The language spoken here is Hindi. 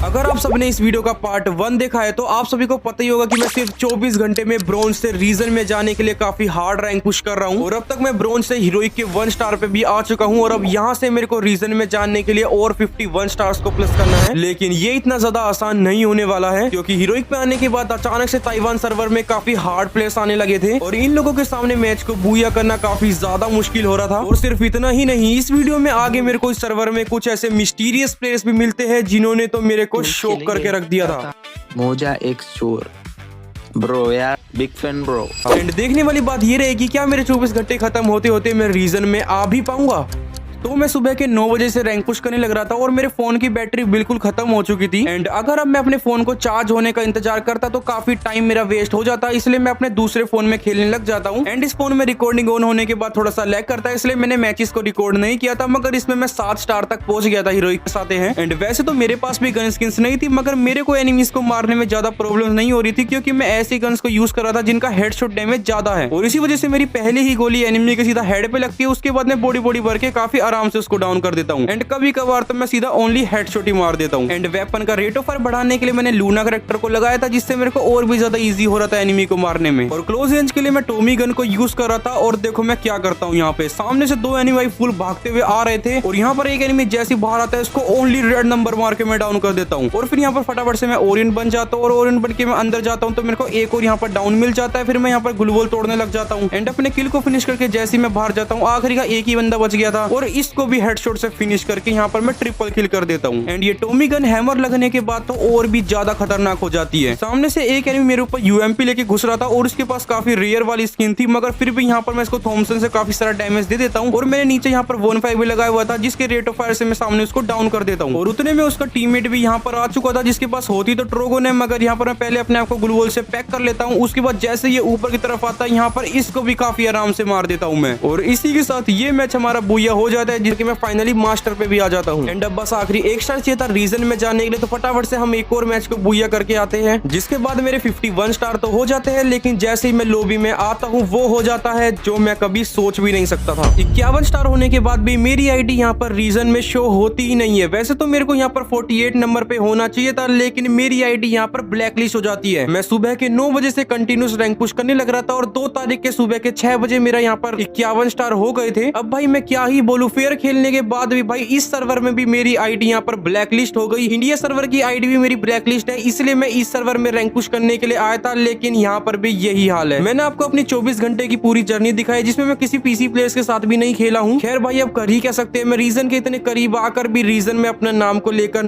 अगर आप सबने इस वीडियो का पार्ट 1 देखा है तो आप सभी को पता ही होगा कि मैं सिर्फ 24 घंटे में ब्रोंज से रीजन में जाने के लिए काफी हार्ड रैंक पुश कर रहा हूं और अब तक मैं ब्रोंज से हीरोइक के 1 स्टार पे भी आ चुका हूं और अब यहां से मेरे को रीजन में जाने के लिए और 51 स्टार्स को प्लस करना है। लेकिन ये इतना ज्यादा आसान नहीं होने वाला है क्योंकि हीरोइक पे आने के बाद अचानक से ताइवान सर्वर में काफी हार्ड प्लेयर्स आने लगे थे और इन लोगों के सामने मैच को बूया करना काफी ज्यादा मुश्किल हो रहा था। और सिर्फ इतना ही नहीं, इस वीडियो में आगे मेरे को इस सर्वर में कुछ ऐसे मिस्टीरियस प्लेयर्स भी मिलते हैं जिन्होंने तो मेरे को शॉक करके रख दिया था। मोजा एक्स चोर ब्रो यार, बिग फैन ब्रो। एंड देखने वाली बात ये रहेगी क्या मेरे 24 घंटे खत्म होते होते मैं रीजन में आ भी पाऊंगा। तो मैं सुबह के 9 बजे से रैंक पुश करने लग रहा था और मेरे फोन की बैटरी बिल्कुल खत्म हो चुकी थी। एंड अगर अब मैं अपने फोन को चार्ज होने का इंतजार करता तो काफी टाइम मेरा वेस्ट हो जाता, इसलिए मैं अपने दूसरे फोन में खेलने लग जाता हूँ। एंड इस फोन में रिकॉर्डिंग ऑन होने के बाद थोड़ा सा लैग करता है, इसलिए मैंने मैचेस को रिकॉर्ड नहीं किया था, मगर इसमें मैं 7 स्टार तक पहुंच गया था हीरोइक के साथ हैं। एंड वैसे तो मेरे पास भी गन स्किन्स नहीं थी, मगर मेरे को एनिमीज को मारने में ज्यादा प्रॉब्लम नहीं हो रही थी क्योंकि मैं ऐसी गन्स को यूज कर रहा था जिनका हेडशॉट डैमेज ज्यादा है और इसी वजह से मेरी पहली ही गोली एनिमी के सीधा हेड पे लगती है, उसके बाद मैं बॉडी भर के काफी आराम से उसको डाउन कर देता हूँ। एंड कभी कभार तो मैं सीधा ओनली हेडशॉट ही मार देता हूँ। एंड वेपन का रेट ऑफ फायर बढ़ाने के लिए मैंने लूना कैरेक्टर को लगाया था, जिससे मेरे को और भी ज्यादा इजी हो रहा था एनिमी को मारने में। और क्लोज रेंज के लिए मैं टॉमी गन को यूज कर रहा था और देखो मैं क्या करता हूँ, यहाँ पे सामने से 2 एनिमी फुल भागते हुए आ रहे थे और यहाँ पर एक एनिमी जैसे बाहर आता है उसको ओनली रेड नंबर मार के मैं डाउन कर देता हूँ और फिर यहाँ पर फटाफट से मैं ओरियन बन जाता हूँ और ओरियन बन के मैं अंदर जाता हूँ तो मेरे को एक और यहाँ पर डाउन मिल जाता है। फिर मैं यहाँ पर ग्लूवॉल तोड़ने लग जाता हूँ एंड अपने किल को फिनिश करके जैसे मैं बाहर जाता हूँ आखिरी का एक ही बंदा बच गया था और इसको भी हेडशॉट से फिनिश करके यहाँ पर मैं ट्रिपल किल कर देता हूँ। एंड ये टॉमी गन हैमर लगने के बाद तो और भी ज्यादा खतरनाक हो जाती है। सामने से एक एनिमी मेरे ऊपर यूएमपी लेके घुस रहा था और उसके पास काफी रेयर वाली स्किन थी, मगर फिर भी यहाँ पर मैं इसको थॉमसन से काफी सारा डैमेज दे देता हूँ और मैंने नीचे यहाँ पर 1-5 भी लगाया हुआ था जिसके रेट ऑफ फायर से मैं सामने उसको डाउन कर देता हूँ और उतने में उसका टीममेट भी यहाँ पर आ चुका था जिसके पास होती तो ट्रोगोन है, मगर यहाँ पर मैं पहले अपने आप को ग्लूवॉल से पैक कर लेता हूँ। उसके बाद जैसे ये ऊपर की तरफ आता है यहाँ पर इसको भी काफी आराम से मार देता हूँ मैं और इसी के साथ ये मैच हमारा बुया हो जाता है जिसके मैं फाइनली मास्टर पे भी आ जाता हूँ। एंड अब बस आखिरी एक स्टार चाहिए था रीजन में जाने के लिए, तो फटाफट से हम एक और मैच को बुया करके आते हैं जिसके बाद मेरे 51 स्टार तो हो जाते हैं, लेकिन जैसे ही मैं लॉबी में आता हूँ वो हो जाता है जो मैं कभी सोच भी नहीं सकता था। 51 स्टार होने के बाद भी मेरी आईडी यहाँ पर रीजन में शो होती ही नहीं है। वैसे तो मेरे को यहाँ पर 48 नंबर पे होना चाहिए था, लेकिन मेरी आईडी यहाँ पर ब्लैक लिस्ट हो जाती है। मैं सुबह के 9 बजे से कंटिन्यूस रैंक पुश करने लग रहा था और 2 तारीख के सुबह के 6 बजे मेरा यहाँ पर 51 स्टार हो गए थे। अब भाई मैं क्या ही बोलूं, फेयर खेलने के बाद भी भाई इस सर्वर में भी मेरी आईडी यहाँ पर ब्लैक लिस्ट हो गई। इंडिया सर्वर की आईडी भी मेरी ब्लैक लिस्ट है, इसलिए मैं इस सर्वर में रैंक पुश करने के लिए आया था, लेकिन यहाँ पर भी यही हाल है। मैंने आपको अपनी 24 घंटे की पूरी जर्नी दिखाई जिसमें मैं किसी पीसी प्लेयर्स के साथ भी नहीं खेला हूँ। खैर भाई अब कर ही कह सकते हैं, मैं रीजन के इतने करीब आकर भी रीजन में अपना नाम को लेकर